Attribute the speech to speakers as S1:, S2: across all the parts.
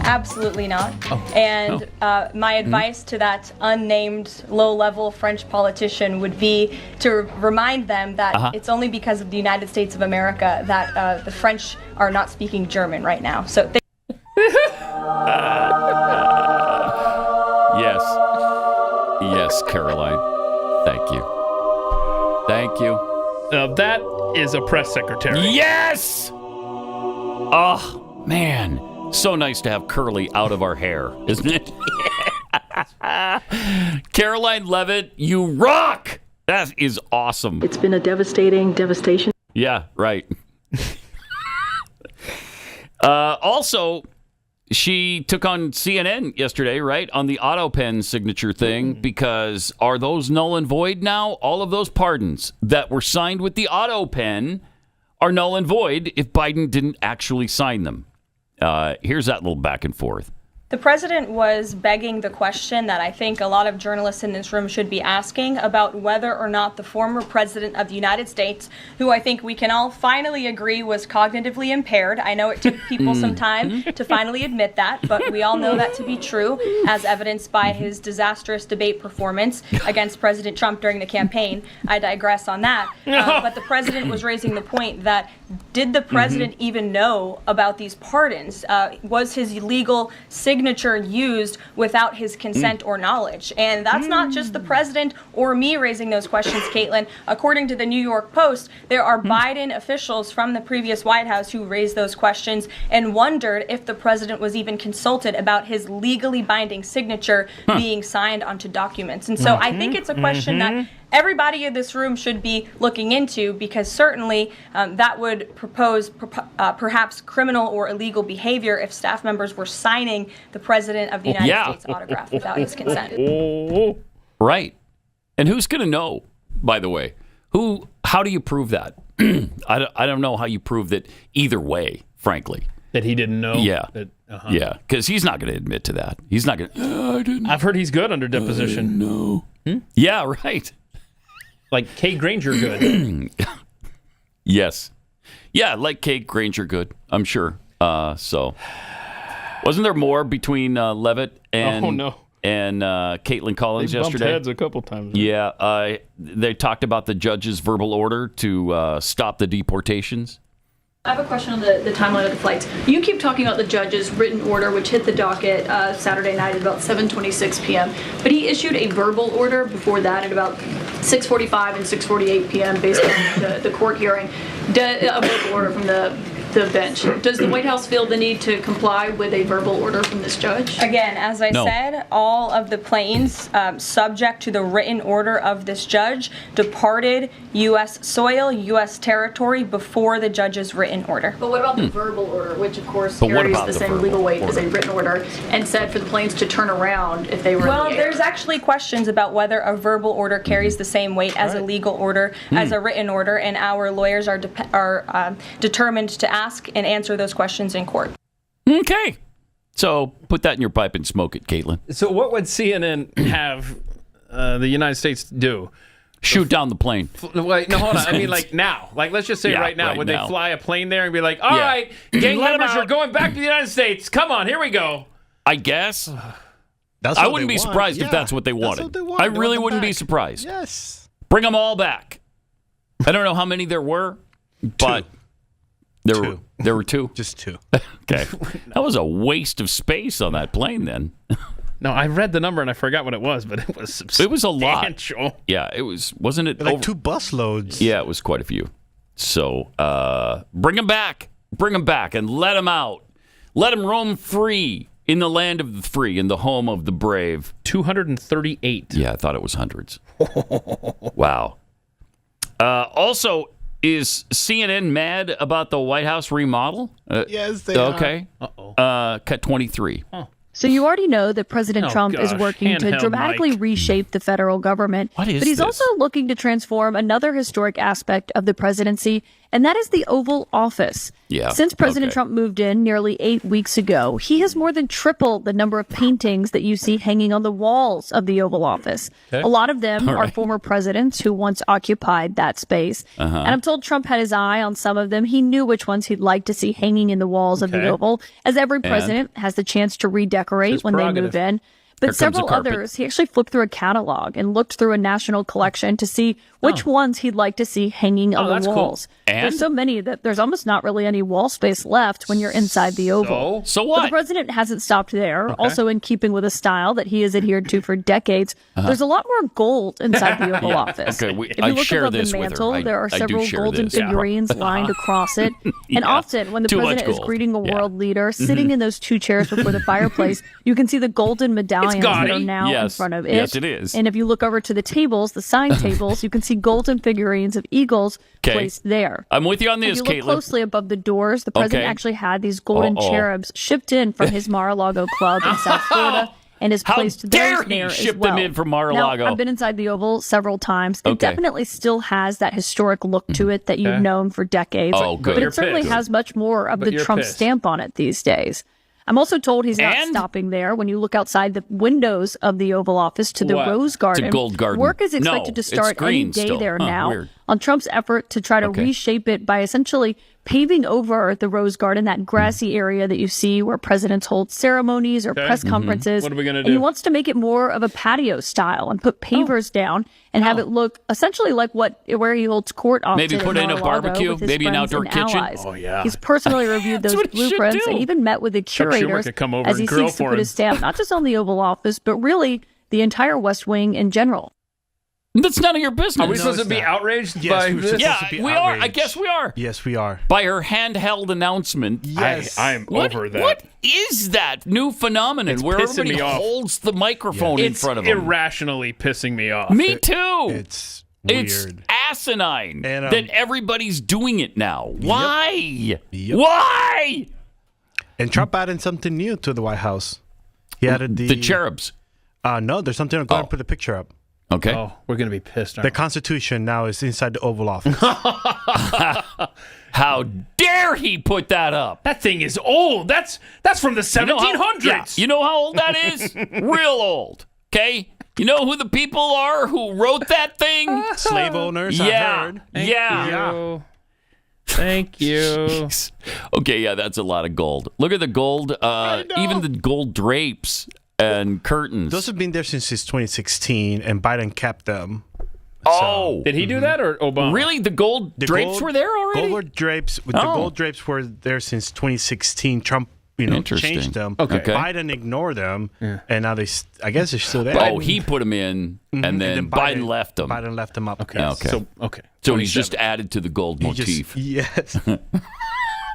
S1: Absolutely not. And my advice to that unnamed low-level French politician would be to remind them that it's only because of the United States of America that the French are not speaking German right now. So
S2: Yes, Karoline. Thank you.
S3: That is a press secretary.
S2: Yes! Oh, man. So nice to have curly out of our hair, isn't it? Karoline Leavitt, you rock! That is awesome.
S4: It's been a devastation.
S2: Yeah, right. Also, she took on CNN yesterday, right, on the auto pen signature thing, because are those null and void now? All of those pardons that were signed with the auto pen are null and void if Biden didn't actually sign them. Here's that little back and forth.
S1: the president was begging the question that I think a lot of journalists in this room should be asking about whether or not the former president of the United States, who I think we can all finally agree was cognitively impaired. I know it took people some time to finally admit that, but we all know that to be true, as evidenced by his disastrous debate performance against President Trump during the campaign. I digress on that. But the president was raising the point that did the president even know about these pardons? Was his legal signature used without his consent or knowledge? And that's not just the president or me raising those questions, Kaitlan. According to the New York Post, there are Biden officials from the previous White House who raised those questions and wondered if the president was even consulted about his legally binding signature being signed onto documents. And so I think it's a question that everybody in this room should be looking into, because certainly that would propose perhaps criminal or illegal behavior if staff members were signing the president of the United States autograph without his consent.
S2: Right. And who's going to know, by the way? How do you prove that? I don't know how you prove that either way, frankly.
S3: That he didn't know?
S2: Yeah. Yeah, because he's not going to admit to that. He's not going to, I didn't.
S3: I've heard he's good under deposition.
S2: No. Yeah, right.
S3: Like Kay Granger good.
S2: Yes. Yeah, like Kate Granger good, I'm sure. So, wasn't there more between Leavitt and Caitlin Collins
S3: they bumped
S2: yesterday?
S3: Heads a couple times.
S2: Yeah, they talked about the judge's verbal order to stop the deportations.
S5: I have a question on the timeline of the flights. You keep talking about the judge's written order, which hit the docket Saturday night at about 7:26 p.m., but he issued a verbal order before that at about 6:45 and 6:48 p.m. based on the court hearing, a verbal order from the bench. Does the White House feel the need to comply with a verbal order from this judge?
S1: Again, as I said, all of the planes subject to the written order of this judge departed U.S. soil, U.S. territory before the judge's written order.
S5: But what about the verbal order, which of course carries the same legal weight as a written order, and said for the planes to turn around if they were in the air?
S1: There's actually questions about whether a verbal order carries the same weight as a legal order, as a written order, and our lawyers are determined to ask and answer those questions in court.
S2: Okay. So put that in your pipe and smoke it, Caitlin.
S3: So what would CNN have the United States do?
S2: Shoot down the plane.
S3: Wait, no, hold on. I mean, like now. Like, let's just say right now. Would they fly a plane there and be like, all right, gang members are going back to the United States. Come on, here we go.
S2: I guess. I wouldn't be surprised if that's what they wanted. I really wouldn't be surprised.
S6: Yes.
S2: Bring them all back. I don't know how many there were, but there were two.
S6: Just two.
S2: Okay. That was a waste of space on that plane then.
S3: No, I read the number and I forgot what it was, but it was substantial.
S2: It was a lot. Yeah, it was. Wasn't it?
S6: Like 2 bus loads.
S2: Yeah, it was quite a few. So bring them back. Bring them back and let them out. Let them roam free in the land of the free, in the home of the brave.
S3: 238.
S2: Yeah, I thought it was hundreds. Wow. Also, is CNN mad about the White House remodel?
S6: Yes, they are.
S2: Okay. Cut 23.
S3: Oh.
S7: So you already know that President Trump is working to dramatically reshape the federal government.
S2: What is
S7: but he's
S2: this?
S7: also looking to transform another historic aspect of the presidency, and that is the Oval Office.
S2: Yeah.
S7: Since President Trump moved in nearly 8 weeks ago, he has more than tripled the number of paintings that you see hanging on the walls of the Oval Office. Okay. A lot of them are former presidents who once occupied that space. And I'm told Trump had his eye on some of them. He knew which ones he'd like to see hanging in the walls of the Oval, as every president has the chance to redecorate when they move in. But several others, he actually flipped through a catalog and looked through a national collection to see which ones he'd like to see hanging on the walls.
S2: Cool. And?
S7: There's so many that there's almost not really any wall space left when you're inside the Oval.
S2: So what?
S7: But the president hasn't stopped there. Also in keeping with a style that he has adhered to for decades, there's a lot more gold inside the Oval Office.
S2: Okay,
S7: if you look above the mantle, there are several golden figurines lined across it. And often when the president is greeting a world leader, sitting in those two chairs before the fireplace, you can see the golden medallions that are now in front of it.
S2: Yes, it is.
S7: And if you look over to the tables, the sign tables, you can see golden figurines of eagles placed there.
S2: I'm with you on this,
S7: If you
S2: Kaitlan.
S7: look closely above the doors, the president actually had these golden cherubs shipped in from his Mar-a-Lago club in South Florida and has placed those there as well. How dare he ship them in from Mar-a-Lago? Now, I've been inside the Oval several times. It definitely still has that historic look to it that you've known for decades.
S2: Oh, good.
S7: But it certainly has much more of the Trump stamp on it these days. I'm also told he's not stopping there. When you look outside the windows of the Oval Office to the Rose Garden,
S2: it's a gold garden.
S7: Work is expected to start any day there now on Trump's effort to try to reshape it by essentially paving over the Rose Garden, that grassy area that you see where presidents hold ceremonies or press conferences.
S3: What are we going to do?
S7: And he wants to make it more of a patio style and put pavers down and have it look essentially like where he holds court often.
S2: Maybe put in a barbecue, maybe an outdoor kitchen.
S7: Oh, yeah. He's personally reviewed those blueprints and even met with the curators as he seeks to put his stamp not just on the Oval Office, but really the entire West Wing in general.
S2: That's none of your business.
S3: Are we supposed to be outraged
S6: Yes,
S3: by this?
S2: Yeah, we are. I guess we are.
S6: Yes, we are.
S2: By her handheld announcement.
S6: Yes.
S3: I'm over that.
S2: What is that new phenomenon where everybody holds the microphone in front of them?
S3: It's irrationally pissing me off.
S2: Me too.
S6: It's weird.
S2: It's asinine
S6: and,
S2: that everybody's doing it now. Why?
S6: Yep.
S2: Why?
S6: And Trump added something new to the White House. He added the
S2: cherubs.
S6: No, there's something. Go ahead and put the picture up.
S2: Okay.
S3: Oh, we're going to be pissed.
S6: The Constitution now is inside the Oval Office.
S2: How dare he put that up?
S3: That thing is old. That's from the 1700s.
S2: You know how old that is? Real old. Okay? You know who the people are who wrote that thing?
S6: Slave owners, I heard.
S3: Thank you.
S2: Okay, yeah, that's a lot of gold. Look at the gold, even the gold drapes and curtains.
S6: Those have been there since 2016, and Biden kept them.
S2: Oh.
S3: Did he do that or Obama?
S2: Really? The gold drapes were there already?
S6: The gold drapes were there since 2016. Trump, changed them.
S2: Okay.
S6: Biden ignored them, and now I guess they're still there.
S2: Oh, he put them in, and then Biden left them.
S6: Biden left them up.
S2: Okay. So he's just added to the gold motif.
S6: Yes.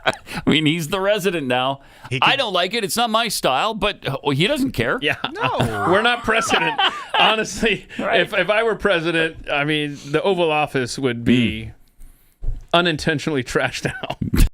S2: I mean, he's the resident now. I don't like it. It's not my style, but he doesn't care.
S3: Yeah. No. We're not president. Honestly, if I were president, I mean, the Oval Office would be unintentionally trashed out.